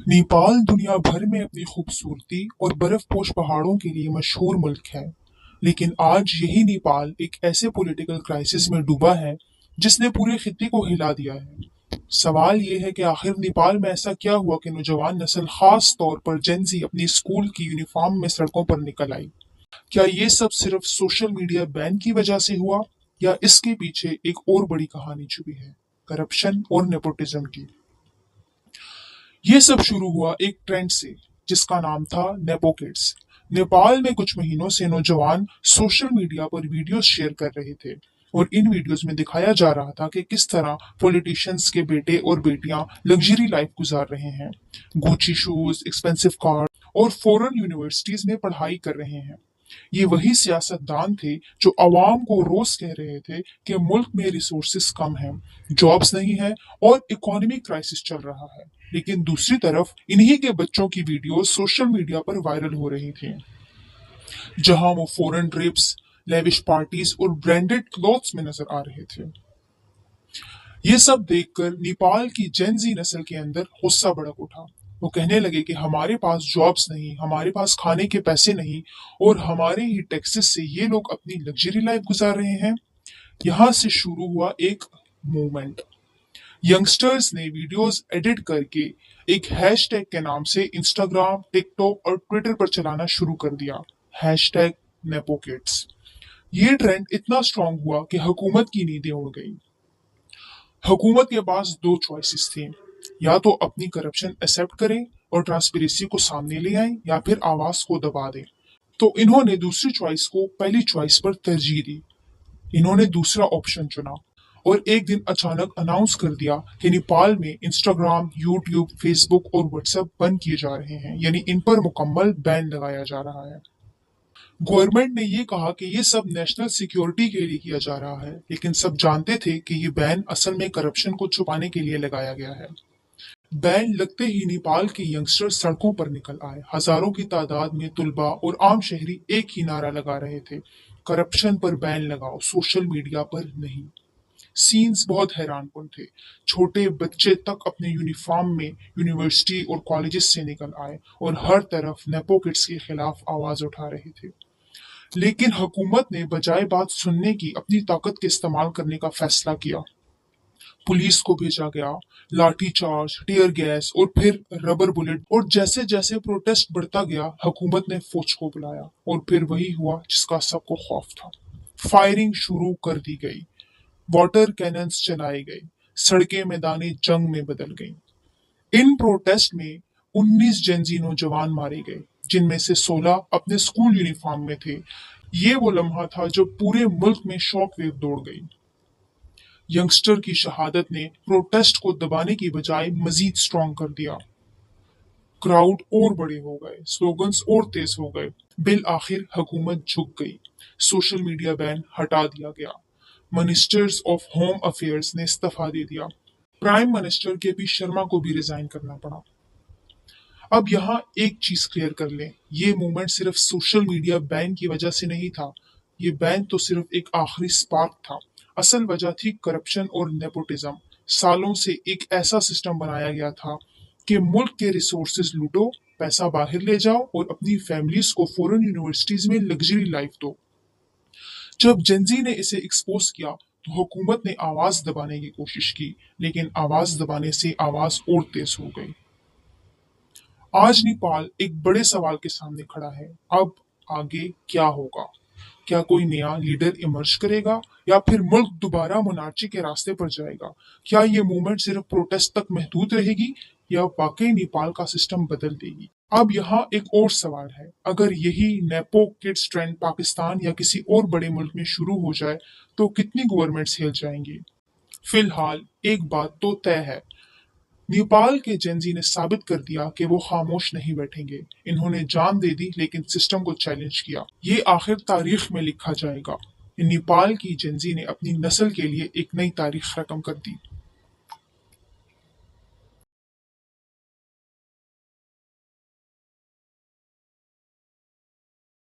नेपाल दुनिया भर में अपनी खूबसूरती और बर्फ-पोश पहाड़ों के लिए मशहूर मुल्क है, लेकिन आज यही नेपाल एक ऐसे पॉलिटिकल क्राइसिस में डूबा है जिसने पूरे खित्ते को हिला दिया है। सवाल ये है कि आखिर नेपाल में ऐसा क्या हुआ कि नौजवान नस्ल, खास तौर पर जेन ज़ी, अपनी स्कूल की यूनिफॉर्म में सड़कों पर निकल आई? क्या ये सब सिर्फ सोशल मीडिया बैन की वजह से हुआ, या इसके पीछे एक और बड़ी कहानी छुपी है, करप्शन और नेपोटिज्म की? ये सब शुरू हुआ एक ट्रेंड से जिसका नाम था नेपो किड्स। नेपाल में कुछ महीनों से नौजवान सोशल मीडिया पर वीडियोस शेयर कर रहे थे, और इन वीडियोस में दिखाया जा रहा था कि किस तरह पॉलिटिशियंस के बेटे और बेटियां लग्जरी लाइफ गुजार रहे हैं, गुची शूज, एक्सपेंसिव कार और फॉरेन यूनिवर्सिटीज में पढ़ाई कर रहे हैं। ये वही सियासतदान थे जो अवाम को रोज कह रहे थे कि मुल्क में रिसोर्सेस कम हैं, जॉब्स नहीं है और इकोनॉमिक क्राइसिस चल रहा है। लेकिन दूसरी तरफ इन्हीं के बच्चों की वीडियोस सोशल मीडिया पर वायरल हो रही थी, जहां वो फॉरेन ट्रिप्स, लेविश पार्टीज और ब्रांडेड क्लॉथ्स में नजर आ रहे थे। ये सब देखकर नेपाल की जेन ज़ी नस्ल के अंदर गुस्सा भड़क उठा। वो कहने लगे कि हमारे पास जॉब्स नहीं, हमारे पास खाने के पैसे नहीं, और हमारे ही टैक्सेस से ये लोग अपनी लग्जरी लाइफ गुजार रहे हैं। यहाँ से शुरू हुआ एक मूवमेंट। यंगस्टर्स ने वीडियोस एडिट करके एक हैशटैग के नाम से इंस्टाग्राम, टिकटॉक और ट्विटर पर चलाना शुरू कर दिया, हैशटैग नेपोकिड्स। ये ट्रेंड इतना स्ट्रांग हुआ कि हुकूमत की नींदें उड़ गई। हुकूमत के पास दो चॉइसेस थी, या तो अपनी करप्शन एक्सेप्ट करें और ट्रांसपेरेंसी को सामने ले आए, या फिर आवाज को दबा दें। तो इन्होंने दूसरी चॉइस को पहली चॉइस पर तरजीह दी। इन्होंने दूसरा ऑप्शन चुना और एक दिन अचानक अनाउंस कर दिया कि नेपाल में इंस्टाग्राम, यूट्यूब, फेसबुक और व्हाट्सएप बंद किए जा रहे हैं, यानी इन पर मुकम्मल बैन लगाया जा रहा है। गवर्नमेंट ने ये कहा कि ये सब नेशनल सिक्योरिटी के लिए किया जा रहा है, लेकिन सब जानते थे कि ये बैन असल में करप्शन को छुपाने के लिए लगाया गया है। बैन लगते ही नेपाल के यंगस्टर सड़कों पर निकल आए। हजारों की तादाद में तुलबा और आम शहरी एक ही नारा लगा रहे थे, करप्शन पर बैन लगाओ, सोशल मीडिया पर नहीं। सीन्स बहुत हैरानकुन थे। छोटे बच्चे तक अपने यूनिफॉर्म में यूनिवर्सिटी और कॉलेजेस से निकल आए और हर तरफ नेपो किड्स के खिलाफ आवाज उठा रहे थे। लेकिन हुकूमत ने बजाय बात सुनने की अपनी ताकत के इस्तेमाल करने का फैसला किया। पुलिस को भेजा गया, लाठी चार्ज, टीयर गैस और फिर रबर बुलेट, और जैसे जैसे प्रोटेस्ट बढ़ता गया हुकूमत ने फौज को बुलाया, और फिर वही हुआ जिसका सबको खौफ था। फायरिंग शुरू कर दी गई, वाटर कैनन्स चलाए गए, सड़कें मैदानी जंग में बदल गईं। इन प्रोटेस्ट में 19 जेनजी नौजवान मारे गए, जिनमें से 16 अपने स्कूल यूनिफॉर्म में थे। ये वो लम्हा था जो पूरे मुल्क में शॉक वेव दौड़ गई। यंगस्टर की शहादत ने प्रोटेस्ट को दबाने की बजाय मजीद स्ट्रॉन्ग कर दिया। क्राउड और बड़े हो गए, स्लोगन्स और तेज हो गए। बिल आखिर हुकूमत झुक गई, सोशल मीडिया बैन हटा दिया गया। मिनिस्टर्स ऑफ होम अफेयर्स ने इस्तीफा दे दिया। प्राइम मिनिस्टर के पी शर्मा को भी रिजाइन करना पड़ा। अब यहाँ एक चीज क्लियर कर लें, ये मूवमेंट सिर्फ सोशल मीडिया बैन की वजह से नहीं था। ये बैन तो सिर्फ एक आखिरी स्पार्क था। असल वजह थी करप्शन और नेपोटिज्म। सालों से एक ऐसा सिस्टम बनाया गया था कि मुल्क के रिसोर्सेज लूटो, पैसा बाहर ले जाओ और अपनी फैमिलीज को फॉरेन यूनिवर्सिटीज में लग्जरी लाइफ दो। जब जेनजी ने इसे एक्सपोज किया तो हुकूमत ने आवाज दबाने की कोशिश की, लेकिन आवाज दबाने से आवाज और तेज हो गई। आज नेपाल एक बड़े सवाल के सामने खड़ा है। अब आगे क्या होगा? क्या कोई नया लीडर इमर्ज करेगा, या फिर मुल्क दोबारा मोनार्ची के रास्ते पर जाएगा? क्या ये मूवमेंट सिर्फ प्रोटेस्ट तक महदूद रहेगी, या वाकई नेपाल का सिस्टम बदल देगी? अब यहाँ एक और सवाल है, अगर यही नेपो किड्स ट्रेंड पाकिस्तान या किसी और बड़े मुल्क में शुरू हो जाए तो कितनी गवर्नमेंट्स हिल जाएंगी? फिलहाल एक बात तो तय है, नेपाल के जेनजी ने साबित कर दिया कि वो खामोश नहीं बैठेंगे। इन्होंने जान दे दी, लेकिन सिस्टम को चैलेंज किया। ये आखिर तारीख में लिखा जाएगा। नेपाल की जेनजी ने अपनी नस्ल के लिए एक नई तारीख रकम कर दी।